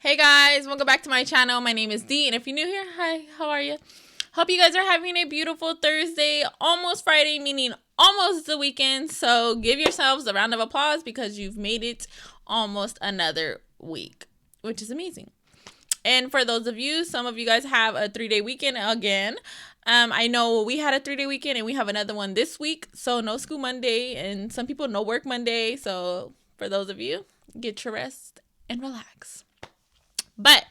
Hey guys, welcome back to my channel. My name is Dee, and if you're new here, hi, how are you? Hope you guys are having a beautiful Thursday, almost Friday, meaning almost the weekend. So give yourselves a round of applause because you've made it almost another week, which is amazing. And for those of you, some of you guys have a 3-day weekend again. I know we had a 3-day weekend and we have another one this week. So no school Monday, and some people no work Monday. So for those of you, get your rest and relax. But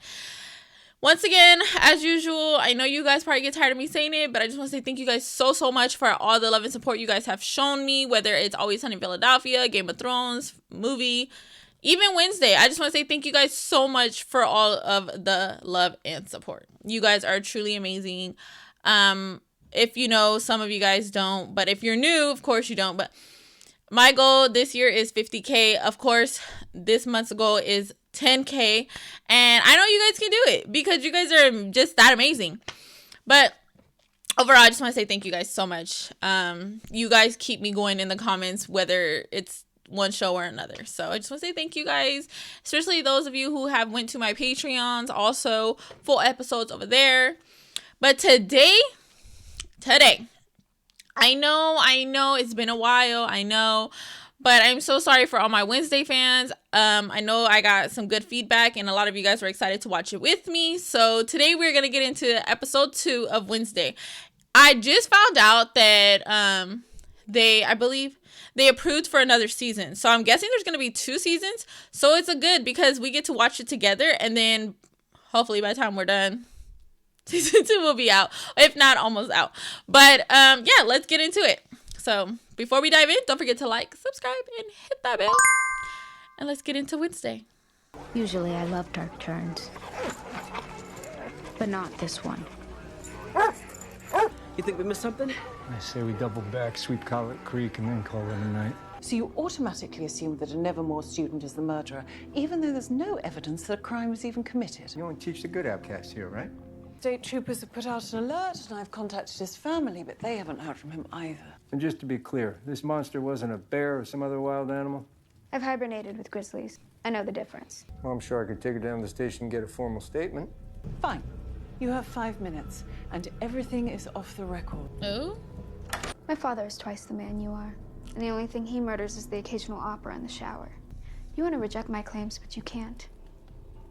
once again, as usual, I know you guys probably get tired of me saying it, but I just want to say thank you guys so much for all the love and support you guys have shown me, whether it's Always Sunny in Philadelphia, Game of Thrones, movie, even Wednesday. I just want to say thank you guys so much for all of the love and support. You guys are truly amazing. If you know, some of you guys don't, but if you're new, of course you don't. But my goal this year is 50K. Of course, this month's goal is 10K, and I know you guys can do it because you guys are just that amazing. But overall, I just want to say thank you guys so much. You guys keep me going in the comments, whether it's one show or another. So I just want to say thank you guys, especially those of you who have went to my Patreons, also full episodes over there. But today, I know it's been a while, I know, but I'm so sorry for all my Wednesday fans. I know I got some good feedback and a lot of you guys were excited to watch it with me. So today we're going to get into episode 2 of Wednesday. I just found out that I believe they approved for another season. So I'm guessing there's going to be 2 seasons. So it's a good because we get to watch it together, and then hopefully by the time we're done, season 2 will be out, if not almost out. But yeah, let's get into it. So before we dive in, don't forget to like, subscribe, and hit that bell. And let's get into Wednesday. Usually I love dark turns, but not this one. You think we missed something? I say we double back, sweep Collet Creek, and then call it a night. So you automatically assume that a Nevermore student is the murderer, even though there's no evidence that a crime was even committed. You only teach the good outcasts here, right? State troopers have put out an alert, and I've contacted his family, but they haven't heard from him either. And just to be clear, this monster wasn't a bear or some other wild animal? I've hibernated with grizzlies. I know the difference. Well, I'm sure I could take her down to the station and get a formal statement. Fine. You have 5 minutes, and everything is off the record. Oh? My father is twice the man you are, and the only thing he murders is the occasional opera in the shower. You want to reject my claims, but you can't.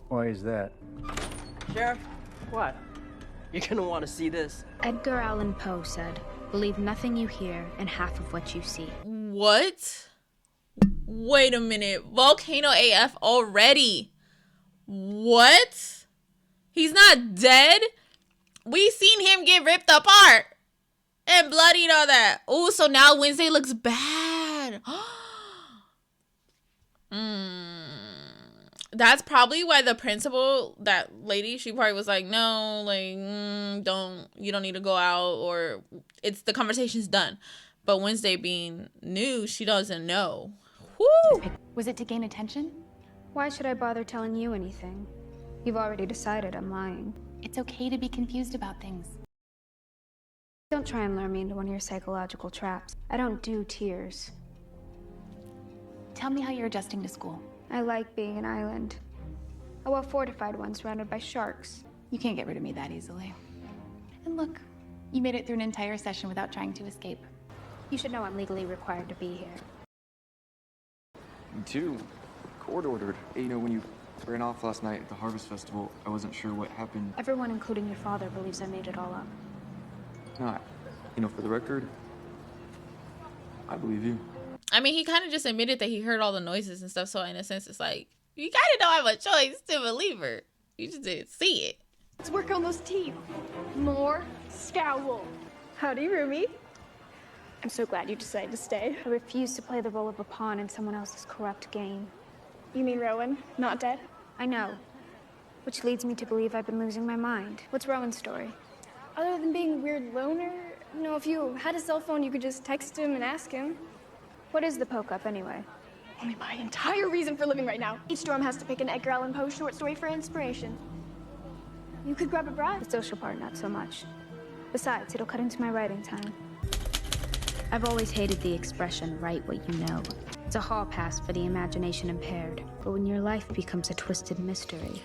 Why is that? Sheriff? What? You're gonna want to see this. Edgar Allan Poe said, "Believe nothing you hear and half of what you see." What? Wait a minute. Volcano AF already. What? He's not dead? We seen him get ripped apart and bloody and all that. Oh, so now Wednesday looks bad. That's probably why the principal, that lady, she probably was like, no, like, you don't need to go out, or it's the conversation's done. But Wednesday being new, she doesn't know. Woo! Was it to gain attention? Why should I bother telling you anything? You've already decided I'm lying. It's okay to be confused about things. Don't try and lure me into one of your psychological traps. I don't do tears. Tell me how you're adjusting to school. I like being an island. A well-fortified one surrounded by sharks. You can't get rid of me that easily. And look, you made it through an entire session without trying to escape. You should know I'm legally required to be here. Me too. Court ordered. You know, when you ran off last night at the Harvest Festival, I wasn't sure what happened. Everyone, including your father, believes I made it all up. Not. You know, for the record, I believe you. I mean, he kind of just admitted that he heard all the noises and stuff. So in a sense, it's like, you kind of don't have a choice to believe her. You just didn't see it. Let's work on those teeth. More scowl. Howdy, Ruby. I'm so glad you decided to stay. I refuse to play the role of a pawn in someone else's corrupt game. You mean Rowan, not dead? I know. Which leads me to believe I've been losing my mind. What's Rowan's story? Other than being a weird loner, you know, if you had a cell phone, you could just text him and ask him. What is the poke up anyway? Only my entire reason for living right now. Each dorm has to pick an Edgar Allan Poe short story for inspiration. You could grab a bride. The social part, not so much. Besides, it'll cut into my writing time. I've always hated the expression, write what you know. It's a hall pass for the imagination impaired. But when your life becomes a twisted mystery,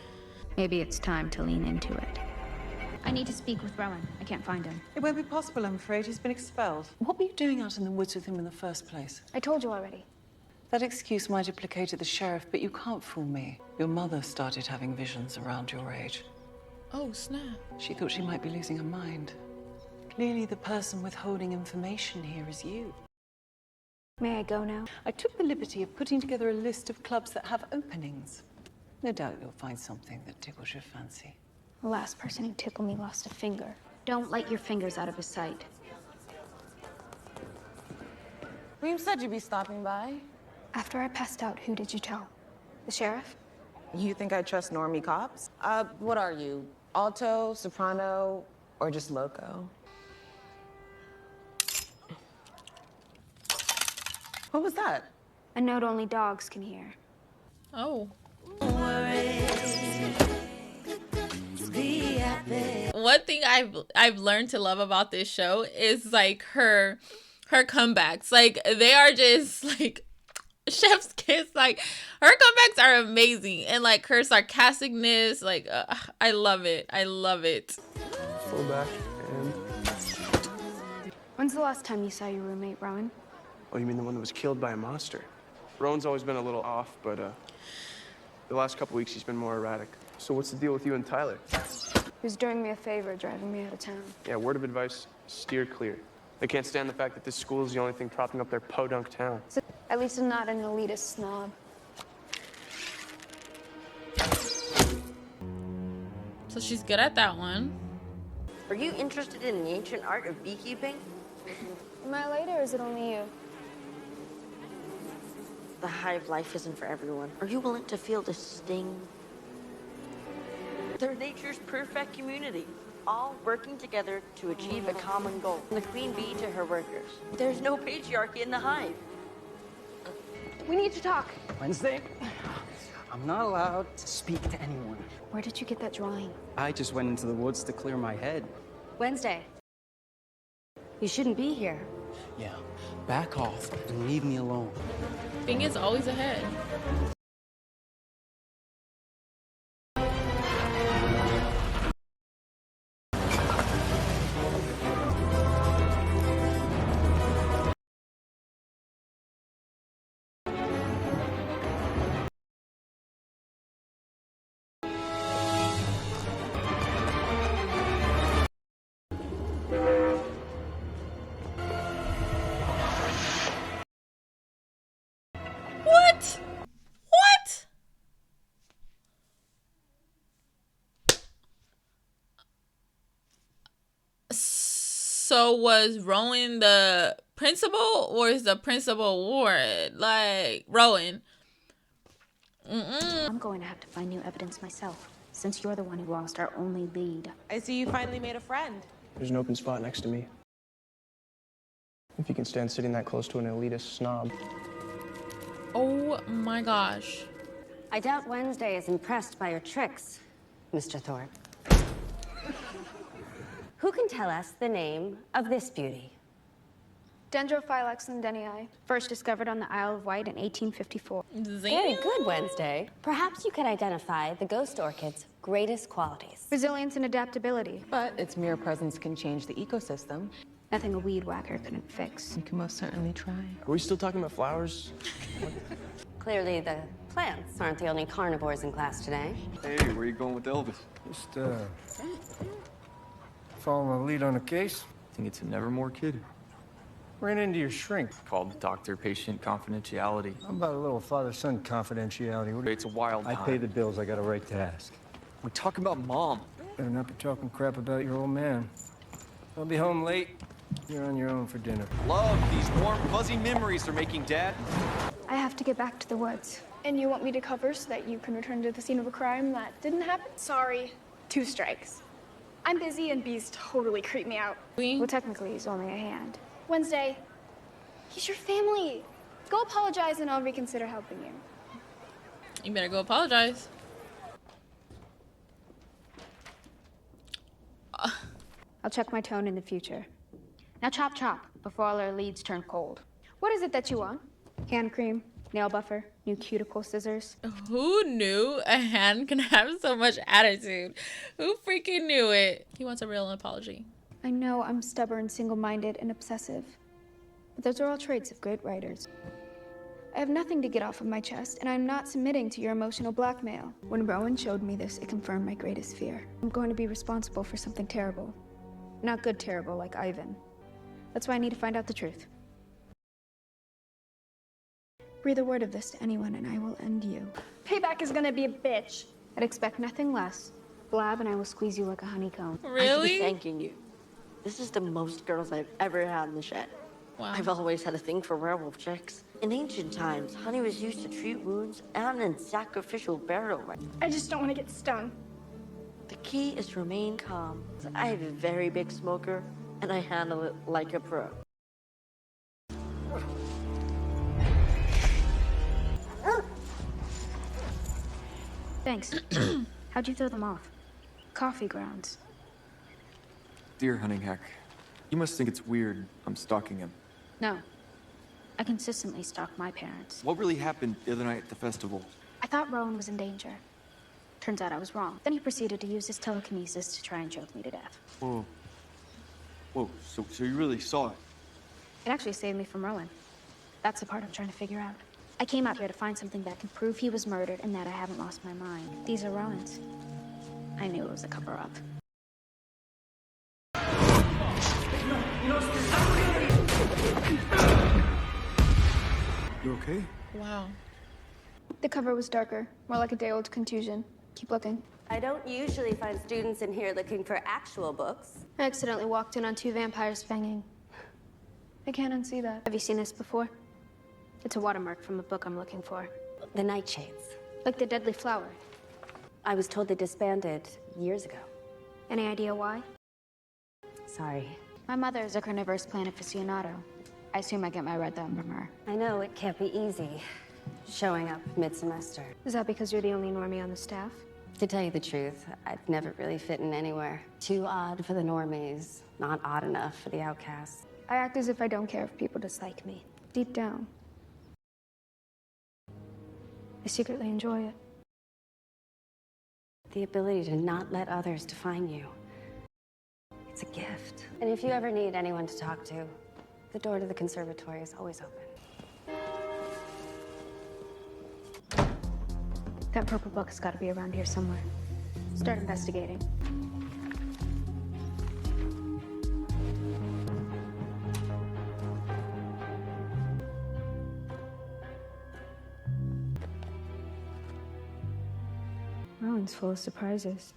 Maybe it's time to lean into it. I need to speak with Rowan. I can't find him. It won't be possible, I'm afraid. He's been expelled. What were you doing out in the woods with him in the first place? I told you already. That excuse might have placated the sheriff, but you can't fool me. Your mother started having visions around your age. Oh, snap. She thought she might be losing her mind. Clearly, the person withholding information here is you. May I go now? I took the liberty of putting together a list of clubs that have openings. No doubt you'll find something that tickles your fancy. The last person who tickled me lost a finger. Don't let your fingers out of his sight. Reem said you'd be stopping by. After I passed out, who did you tell? The sheriff? You think I trust normie cops? What are you? Alto, soprano, or just loco? What was that? A note only dogs can hear. Oh. One thing I've learned to love about this show is like her comebacks. Like they are just like chef's kiss. Like her comebacks are amazing, and like her sarcasticness. Like I love it. I love it. Full back and. When's the last time you saw your roommate, Rowan? Oh, you mean the one that was killed by a monster? Rowan's always been a little off, but the last couple weeks he's been more erratic. So what's the deal with you and Tyler? He was doing me a favor, driving me out of town. Yeah, word of advice, steer clear. They can't stand the fact that this school is the only thing propping up their podunk town. So, at least I'm not an elitist snob. So she's good at that one. Are you interested in the ancient art of beekeeping? Am I late or is it only you? The hive life isn't for everyone. Are you willing to feel the sting? They're nature's perfect community, all working together to achieve a common goal. From the queen bee to her workers. There's no patriarchy in the hive. We need to talk. Wednesday? I'm not allowed to speak to anyone. Where did you get that drawing? I just went into the woods to clear my head. Wednesday. You shouldn't be here. Yeah, back off and leave me alone. Thing is always ahead. What? What? So was Rowan the principal or is the principal Ward? Like Rowan. I'm going to have to find new evidence myself, since you're the one who lost our only lead. I see you finally made a friend. There's an open spot next to me. If you can stand sitting that close to an elitist snob. Oh my gosh. I doubt Wednesday is impressed by your tricks, Mr. Thorpe. Who can tell us the name of this beauty? Dendrophylax lindeni. First discovered on the Isle of Wight in 1854. Very good, Wednesday. Perhaps you could identify the ghost orchid's greatest qualities. Resilience and adaptability. But its mere presence can change the ecosystem. Nothing a weed whacker couldn't fix. You can most certainly try. Are we still talking about flowers? Clearly, the plants aren't the only carnivores in class today. Hey, where are you going with Elvis? Just, following a lead on a case. I think it's a Nevermore kid. Ran into your shrink. Called doctor-patient confidentiality. How about a little father-son confidentiality? It's a wild time. I pay the bills. I got a right to ask. We're talking about Mom. Better not be talking crap about your old man. I'll be home late. You're on your own for dinner. Love these warm, fuzzy memories they're making, Dad. I have to get back to the woods. And you want me to cover so that you can return to the scene of a crime that didn't happen? Sorry, 2 strikes. I'm busy and bees totally creep me out. Well, technically, he's only a hand. Wednesday, he's your family. Go apologize and I'll reconsider helping you. You better go apologize. I'll check my tone in the future. Now chop chop, before all our leads turn cold. What is it that you want? Hand cream. Nail buffer, new cuticle scissors. Who knew a hand can have so much attitude? Who freaking knew it? He wants a real apology. I know I'm stubborn, single-minded, and obsessive. But those are all traits of great writers. I have nothing to get off of my chest, and I'm not submitting to your emotional blackmail. When Rowan showed me this, it confirmed my greatest fear. I'm going to be responsible for something terrible. Not good terrible, like Ivan. That's why I need to find out the truth. Breathe a word of this to anyone, and I will end you. Payback is gonna be a bitch. I'd expect nothing less. Blab, and I will squeeze you like a honeycomb. I should Really? be thanking you. This is the most girls I've ever had in the shed. Wow. I've always had a thing for werewolf chicks. In ancient times, honey was used to treat wounds and in sacrificial burial rites. I just don't want to get stung. The key is to remain calm. I have a very big smoker, and I handle it like a pro. Thanks. How'd you throw them off? Coffee grounds. Dear Honeyhack, you must think it's weird I'm stalking him. No. I consistently stalk my parents. What really happened the other night at the festival? I thought Rowan was in danger. Turns out I was wrong. Then he proceeded to use his telekinesis to try and choke me to death. Whoa. Whoa, so you really saw it? It actually saved me from Rowan. That's the part I'm trying to figure out. I came out here to find something that can prove he was murdered and that I haven't lost my mind. These are Rowan's. I knew it was a cover-up. You okay? Wow. The cover was darker, more like a day-old contusion. Keep looking. I don't usually find students in here looking for actual books. I accidentally walked in on two vampires banging. I can't unsee that. Have you seen this before? It's a watermark from a book I'm looking for. The Nightshades. Like the Deadly Flower. I was told they disbanded years ago. Any idea why? Sorry. My mother is a carnivorous plant aficionado. I assume I get my red thumb from her. I know it can't be easy showing up mid-semester. Is that because you're the only normie on the staff? To tell you the truth, I've never really fit in anywhere. Too odd for the normies, not odd enough for the outcasts. I act as if I don't care if people dislike me. Deep down, I secretly enjoy it. The ability to not let others define you. It's a gift. And if you ever need anyone to talk to, the door to the conservatory is always open. That purple book's got to be around here somewhere. Start investigating. Rowan's full of surprises.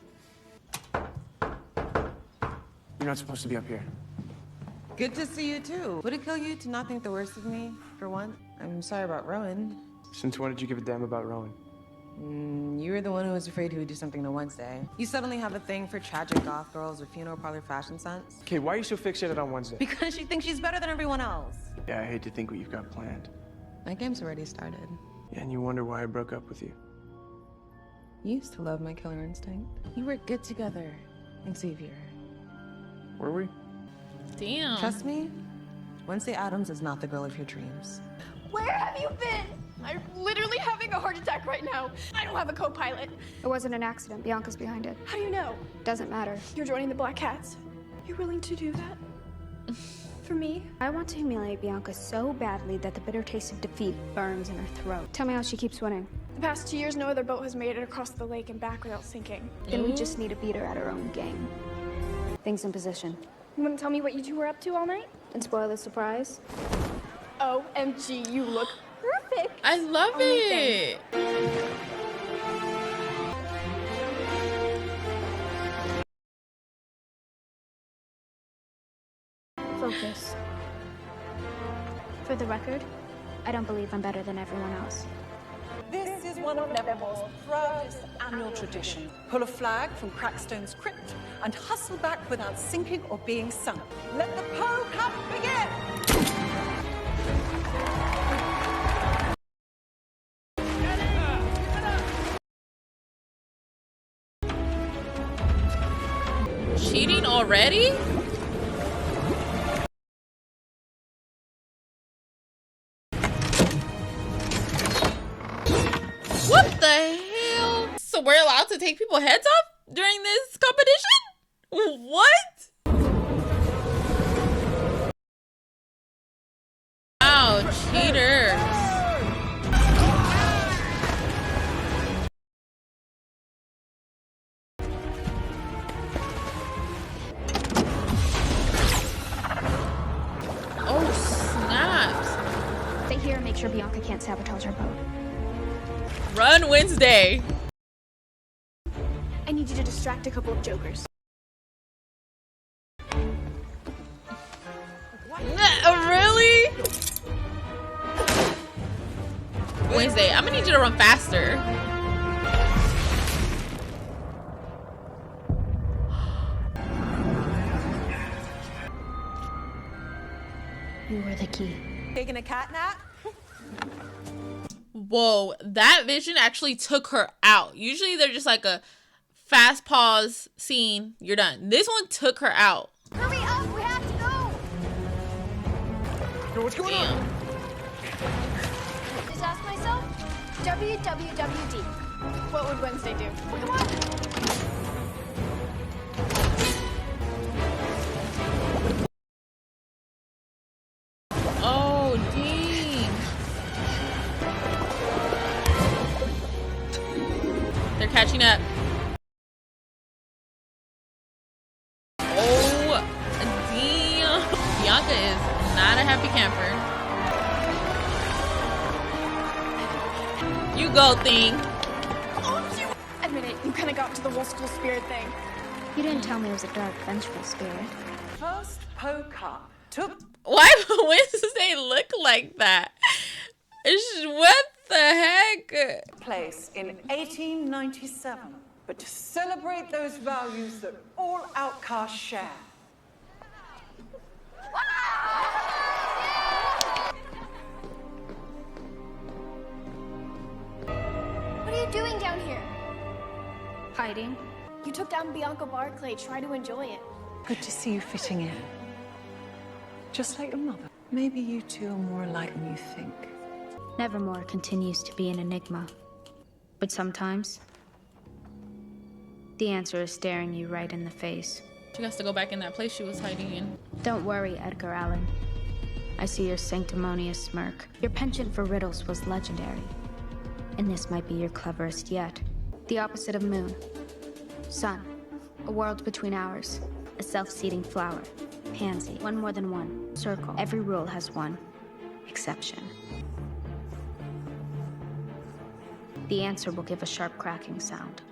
You're not supposed to be up here. Good to see you, too. Would it kill you to not think the worst of me, for one? I'm sorry about Rowan. Since when did you give a damn about Rowan? You were the one who was afraid he would do something on Wednesday. You suddenly have a thing for tragic goth girls with funeral parlor fashion sense. Okay, why are you so fixated on Wednesday? Because she thinks she's better than everyone else. Yeah, I hate to think what you've got planned. My game's already started. Yeah, and you wonder why I broke up with you. You used to love my killer instinct. You were good together, Xavier. Were we? Damn. Trust me, Wednesday Addams is not the girl of your dreams. Where have you been? I'm literally having a heart attack right now. I don't have a co-pilot. It wasn't an accident. Bianca's behind it. How do you know? Doesn't matter. You're joining the Black Cats. You're willing to do that? For me? I want to humiliate Bianca so badly that the bitter taste of defeat burns in her throat. Tell me how she keeps winning. The past 2 years, no other boat has made it across the lake and back without sinking. Then we just need to beat her at her own game. Things in position. You want to tell me what you two were up to all night? And spoil the surprise? OMG, you look perfect. I love it. Focus. For the record, I don't believe I'm better than everyone else. This is one of Nevermore's proudest annual tradition. Pull a flag from Crackstone's crypt and hustle back without sinking or being sunk. Let the Poe Cup begin! Cheating already? take people's heads off during this competition? What? Wow, cheaters. Oh, snaps. Stay here and make sure Bianca can't sabotage our boat. Run, Wednesday. I need you to distract a couple of jokers. Really? Wednesday, I'm gonna need you to run faster. You were the key. Taking a cat nap? Whoa, that vision actually took her out. Usually they're just like a fast pause scene, you're done. This one took her out. Hurry up, we have to go! Yo, what's going on? Just ask myself, WWWD. What would Wednesday do? Come on! Oh, dang. They're catching up. Oh, damn. Bianca is not a happy camper. You go, thing. Admit it, you kind of got into the whole school spirit thing. You didn't tell me it was a dark, vengeful spirit. First Cup took... Why would Wednesday look like that? What the heck? place in 1897. But to celebrate those values that all outcasts share. What are you doing down here? Hiding. You took down Bianca Barclay. Try to enjoy it. Good to see you fitting in. Just like your mother. Maybe you two are more alike than you think. Nevermore continues to be an enigma. But sometimes, the answer is staring you right in the face. She has to go back in that place she was hiding in. Don't worry, Edgar Allan. I see your sanctimonious smirk. Your penchant for riddles was legendary. And this might be your cleverest yet. The opposite of moon. Sun. A world between ours. A self-seeding flower. Pansy. One more than one. Circle. Every rule has one exception. The answer will give a sharp cracking sound.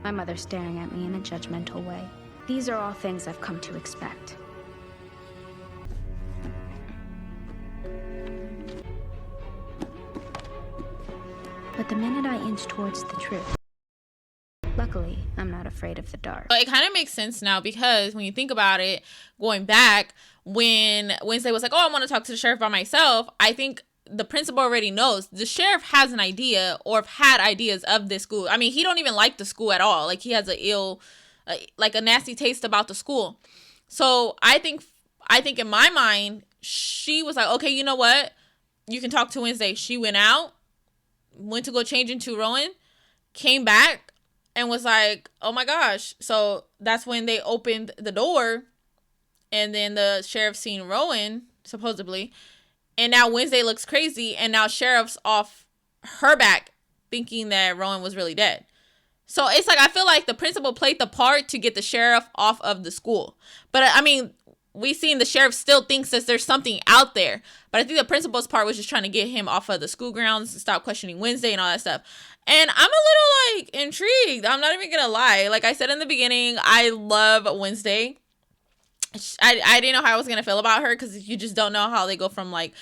My mother's staring at me in a judgmental way. These are all things I've come to expect. But the minute I inch towards the truth, luckily, I'm not afraid of the dark. It kind of makes sense now because when you think about it, going back, when Wednesday was like, oh, I want to talk to the sheriff by myself, I think the principal already knows. The sheriff has an idea or had ideas of this school. I mean, he don't even like the school at all. Like, he has a nasty taste about the school. So I think in my mind, she was like, okay, you know what? You can talk to Wednesday. She went out, went to go change into Rowan, came back, and was like, oh my gosh. So that's when they opened the door, and then the sheriff seen Rowan, supposedly, and now Wednesday looks crazy, and now sheriff's off her back thinking that Rowan was really dead. So it's like, I feel like the principal played the part to get the sheriff off of the school. But I mean, we seen the sheriff still thinks that there's something out there. But I think the principal's part was just trying to get him off of the school grounds and stop questioning Wednesday and all that stuff. And I'm a little, like, intrigued. I'm not even gonna lie. Like I said in the beginning, I love Wednesday. I didn't know how I was gonna feel about her because you just don't know how they go from, like,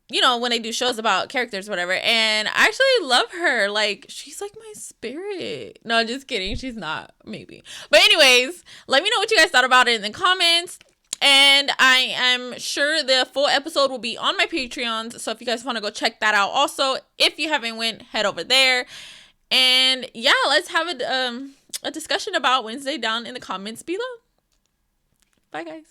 you know, when they do shows about characters or whatever. And I actually love her. Like, she's like my spirit. No, just kidding. She's not. Maybe. But anyways, let me know what you guys thought about it in the comments. And I am sure the full episode will be on my Patreon. So if you guys want to go check that out also, if you haven't went, head over there. And yeah, let's have a discussion about Wednesday down in the comments below. Bye, guys.